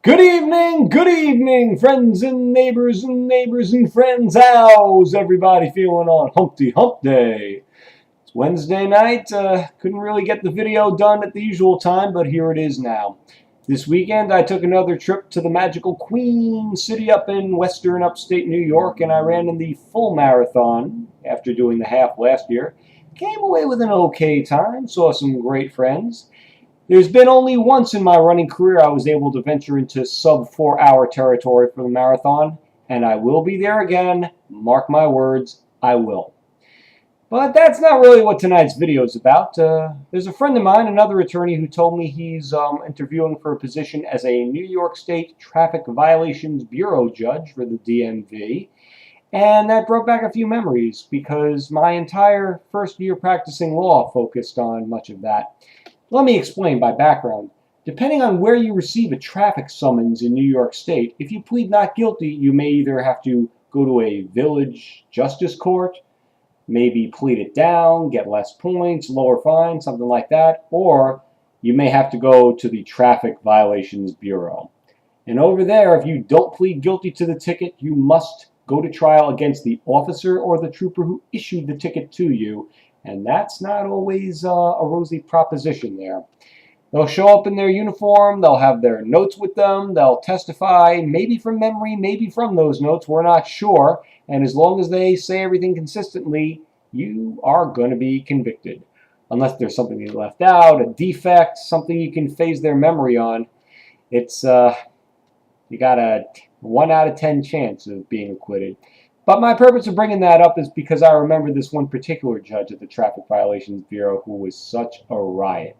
Good evening, friends and neighbors and friends. How's everybody feeling on Humpty Hump Day? It's Wednesday night. Couldn't really get the video done at the usual time, but here it is now. This weekend, I took another trip to the magical Queen City up in western upstate New York, and I ran in the full marathon after doing the half last year. Came away with an okay time, saw some great friends. There's been only once in my running career I was able to venture into sub 4-hour territory for the marathon, and I will be there again. Mark my words, I will. But that's not really what tonight's video is about. There's a friend of mine, another attorney, who told me he's interviewing for a position as a New York State Traffic Violations Bureau judge for the DMV. And that brought back a few memories because my entire first year practicing law focused on much of that. Let me explain by background. Depending on where you receive a traffic summons in New York State, if you plead not guilty, you may either have to go to a village justice court, maybe plead it down, get less points, lower fine, something like that, or you may have to go to the Traffic Violations Bureau. And over there, if you don't plead guilty to the ticket, you must go to trial against the officer or the trooper who issued the ticket to you. And that's not always a rosy proposition there. They'll show up in their uniform, they'll have their notes with them, they'll testify, maybe from memory, maybe from those notes, we're not sure. And as long as they say everything consistently, you are going to be convicted. Unless there's something you left out, a defect, something you can phase their memory on. It's, you got a 1 out of 10 chance of being acquitted. But my purpose of bringing that up is because I remember this one particular judge at the Traffic Violations Bureau who was such a riot.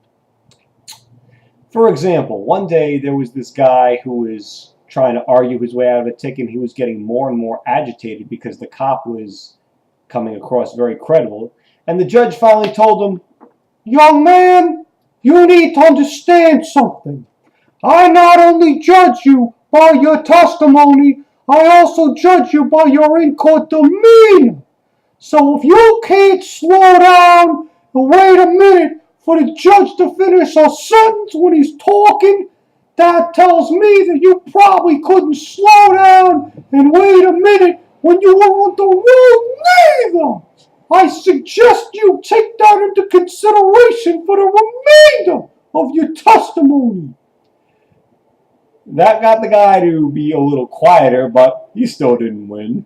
For example, one day there was this guy who was trying to argue his way out of a ticket, and he was getting more and more agitated because the cop was coming across very credible. And the judge finally told him, "Young man, you need to understand something. I not only judge you by your testimony, I also judge you by your in-court demeanor. So if you can't slow down and wait a minute for the judge to finish a sentence when he's talking, that tells me that you probably couldn't slow down and wait a minute when you were on the road neither. I suggest you take that into consideration for the remainder of your testimony." That got the guy to be a little quieter, but he still didn't win.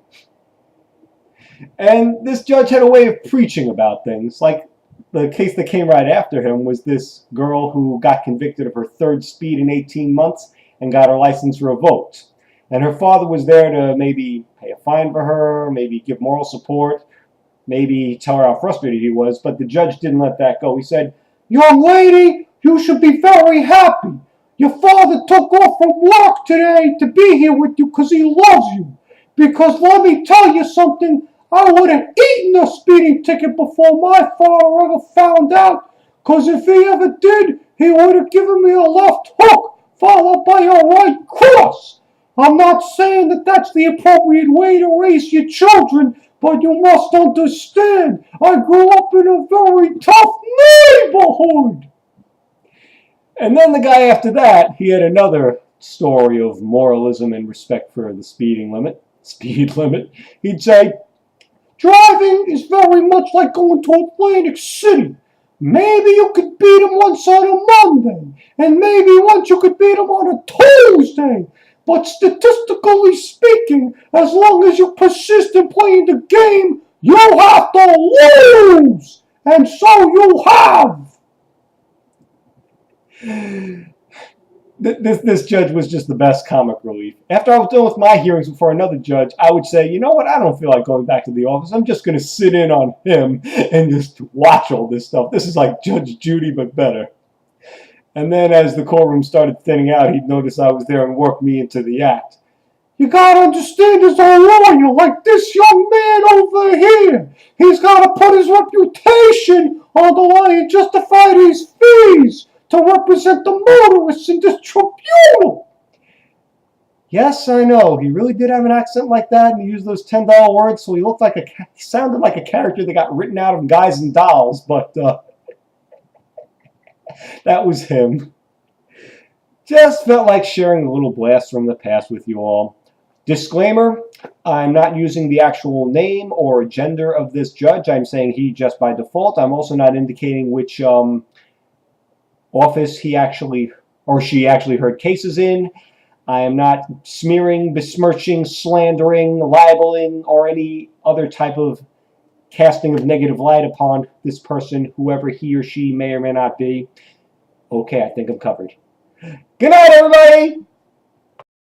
And this judge had a way of preaching about things. Like the case that came right after him was this girl who got convicted of her third speed in 18 months and got her license revoked. And her father was there to maybe pay a fine for her, maybe give moral support, maybe tell her how frustrated he was, but the judge didn't let that go. He said, "Young lady, you should be very happy. Your father took off from work today to be here with you because he loves you. Because let me tell you something, I would have eaten a speeding ticket before my father ever found out. Because if he ever did, he would have given me a left hook followed by a right cross. I'm not saying that that's the appropriate way to raise your children, but you must understand, I grew up in a very tough neighborhood." And then the guy after that, he had another story of moralism and respect for the speed limit. He'd say, "Driving is very much like going to Atlantic City. Maybe you could beat him once on a Monday, and maybe once you could beat him on a Tuesday. But statistically speaking, as long as you persist in playing the game, you have to lose. And so you have." This judge was just the best comic relief. After I was done with my hearings before another judge, I would say, you know what, I don't feel like going back to the office. I'm just going to sit in on him and just watch all this stuff. This is like Judge Judy, but better. And then as the courtroom started thinning out, he'd notice I was there and work me into the act. "You got to understand, as a lawyer like this young man over here, he's got to put his reputation on the line and justify his fees to represent the motorists in this tribunal." Yes, I know. He really did have an accent like that, and he used those $10 words, so he sounded like a character that got written out of Guys and Dolls, but that was him. Just felt like sharing a little blast from the past with you all. Disclaimer, I'm not using the actual name or gender of this judge. I'm saying he just by default. I'm also not indicating which office he actually or she actually heard cases in. I am not smearing, besmirching, slandering, libeling, or any other type of casting of negative light upon this person, whoever he or she may or may not be. Okay, I think I'm covered. Good night, everybody!